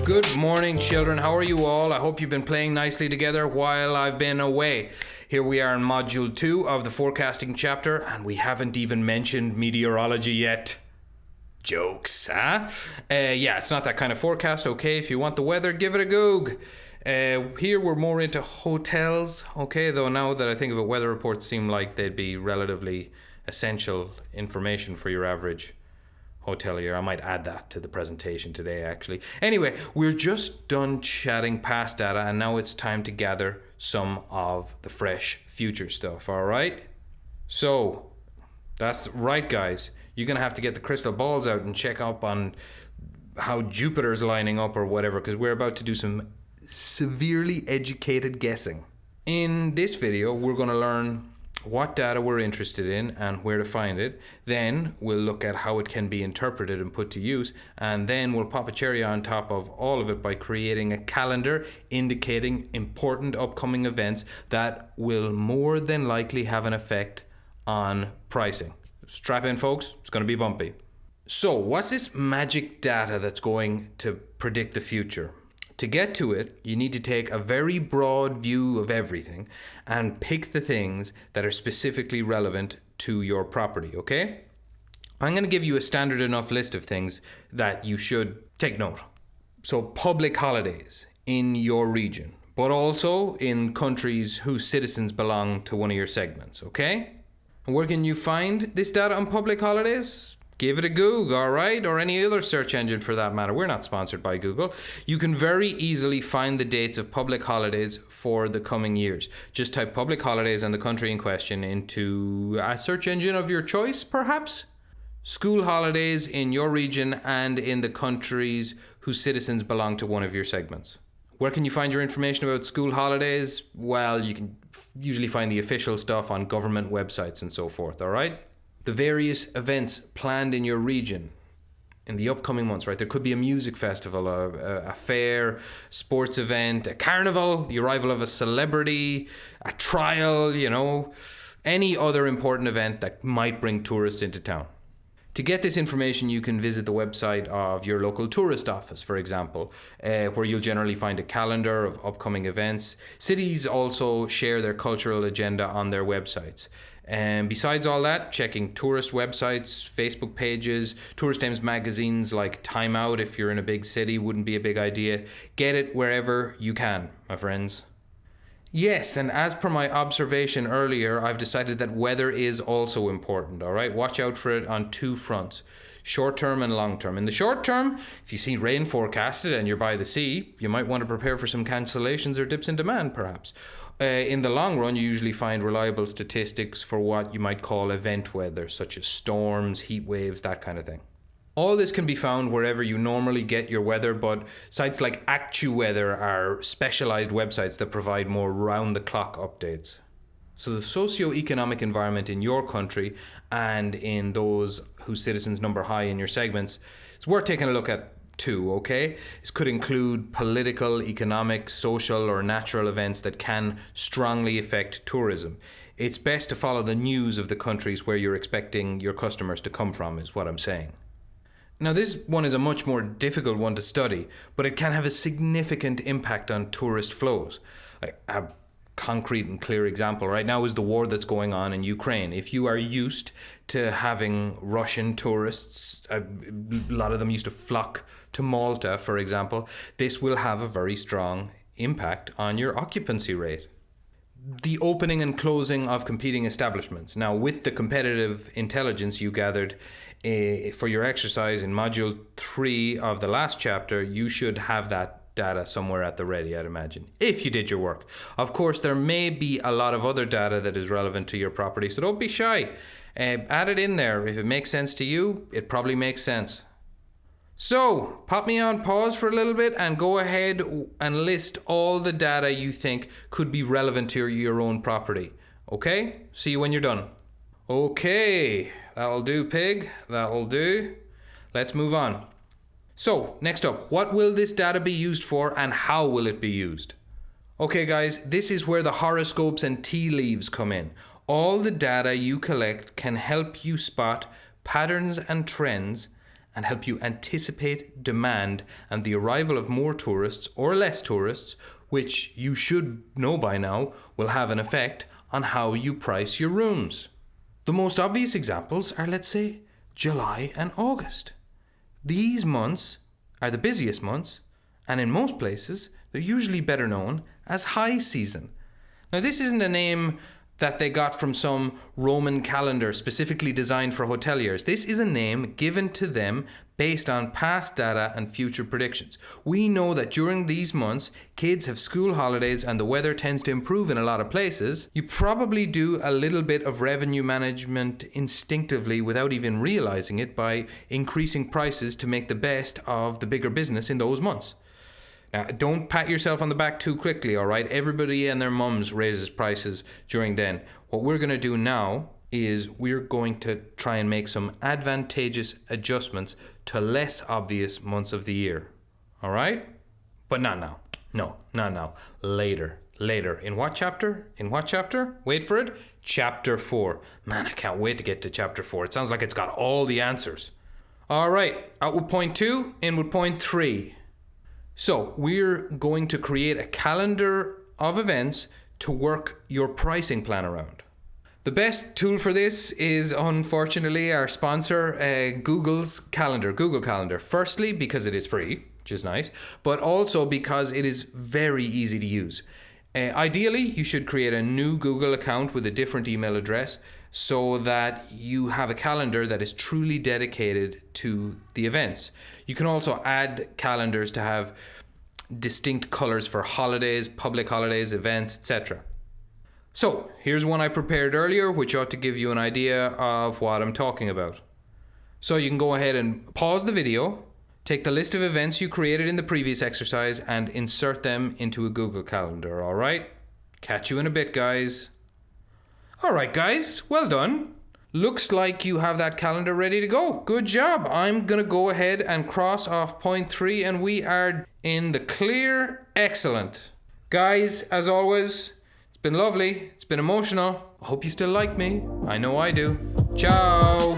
Good morning, children. How are you all? I hope you've been playing nicely together while I've been away. Here we are in Module 2 of the forecasting chapter, and we haven't even mentioned meteorology yet. Jokes, huh? Yeah, it's not that kind of forecast, okay? If you want the weather, give it a goog. Here we're more into hotels, okay? Though now that I think of it, weather reports seem like they'd be relatively essential information for your average hotelier. I might add that to the presentation today, actually. Anyway, we're just done chatting past data, and now it's time to gather some of the fresh future stuff, all right? So, that's right, guys. You're going to have to get the crystal balls out and check up on how Jupiter's lining up or whatever, because we're about to do some severely educated guessing. In this video, we're going to learn what data we're interested in and where to find it. Then we'll look at how it can be interpreted and put to use, and then we'll pop a cherry on top of all of it by creating a calendar indicating important upcoming events that will more than likely have an effect on pricing. Strap in, folks, it's going to be bumpy. So what's this magic data that's going to predict the future? To get to it, you need to take a very broad view of everything and pick the things that are specifically relevant to your property, okay? I'm going to give you a standard enough list of things that you should take note. So public holidays in your region, but also in countries whose citizens belong to one of your segments, okay? And where can you find this data on public holidays? Give it a Google, all right? Or any other search engine for that matter. We're not sponsored by Google. You can very easily find the dates of public holidays for the coming years. Just type public holidays and the country in question into a search engine of your choice, perhaps. School holidays in your region and in the countries whose citizens belong to one of your segments. Where can you find your information about school holidays? Well, you can usually find the official stuff on government websites and so forth, all right? The various events planned in your region in the upcoming months, right? There could be a music festival, a fair, sports event, a carnival, the arrival of a celebrity, a trial, any other important event that might bring tourists into town. To get this information, you can visit the website of your local tourist office, for example, where you'll generally find a calendar of upcoming events. Cities also share their cultural agenda on their websites. And besides all that, checking tourist websites, Facebook pages, tourist times magazines like Time Out if you're in a big city wouldn't be a big idea. Get it wherever you can, my friends. Yes, and as per my observation earlier, I've decided that weather is also important, all right? Watch out for it on two fronts, short term and long term. In the short term, if you see rain forecasted and you're by the sea, you might want to prepare for some cancellations or dips in demand, perhaps. In the long run, you usually find reliable statistics for what you might call event weather, such as storms, heat waves, that kind of thing. All this can be found wherever you normally get your weather, but sites like AccuWeather are specialized websites that provide more round-the-clock updates. So the socio-economic environment in your country and in those whose citizens number high in your segments, it's worth taking a look at too, okay? This could include political, economic, social, or natural events that can strongly affect tourism. It's best to follow the news of the countries where you're expecting your customers to come from, is what I'm saying. Now, this one is a much more difficult one to study, but it can have a significant impact on tourist flows. A concrete and clear example right now is the war that's going on in Ukraine. If you are used to having Russian tourists, a lot of them used to flock to Malta, for example, this will have a very strong impact on your occupancy rate. The opening and closing of competing establishments. Now, with the competitive intelligence you gathered for your exercise in Module 3 of the last chapter, you should have that data somewhere at the ready, I'd imagine, if you did your work. Of course, there may be a lot of other data that is relevant to your property, so don't be shy. Add it in there. If it makes sense to you, it probably makes sense. So, pop me on pause for a little bit and go ahead and list all the data you think could be relevant to your own property. Okay? See you when you're done. Okay, that'll do, pig. That'll do. Let's move on. So, next up, what will this data be used for and how will it be used? Okay guys, this is where the horoscopes and tea leaves come in. All the data you collect can help you spot patterns and trends and help you anticipate demand and the arrival of more tourists or less tourists, which you should know by now will have an effect on how you price your rooms. The most obvious examples are, let's say, July and August. These months are the busiest months, and in most places, they're usually better known as high season. Now, this isn't a name that they got from some Roman calendar specifically designed for hoteliers. This is a name given to them based on past data and future predictions. We know that during these months, kids have school holidays and the weather tends to improve in a lot of places. You probably do a little bit of revenue management instinctively without even realizing it by increasing prices to make the best of the bigger business in those months. Now, don't pat yourself on the back too quickly, all right? Everybody and their mums raises prices during then. What we're going to do now is we're going to try and make some advantageous adjustments to less obvious months of the year, all right? But not now. No, not now. Later. In what chapter? Wait for it. Chapter 4. Man, I can't wait to get to chapter 4. It sounds like it's got all the answers. All right, out with point 2, in with point 3. So we're going to create a calendar of events to work your pricing plan around. The best tool for this is, unfortunately, our sponsor, Google Calendar. Firstly, because it is free, which is nice, but also because it is very easy to use. Ideally, you should create a new Google account with a different email address so that you have a calendar that is truly dedicated to the events. You can also add calendars to have distinct colors for holidays, public holidays, events, etc. So here's one I prepared earlier, which ought to give you an idea of what I'm talking about. So you can go ahead and pause the video, take the list of events you created in the previous exercise and insert them into a Google Calendar, all right? Catch you in a bit, guys. All right, guys, well done. Looks like you have that calendar ready to go. Good job. I'm going to go ahead and cross off point 3 and we are in the clear. Excellent. Guys, as always, it's been lovely. It's been emotional. I hope you still like me. I know I do. Ciao.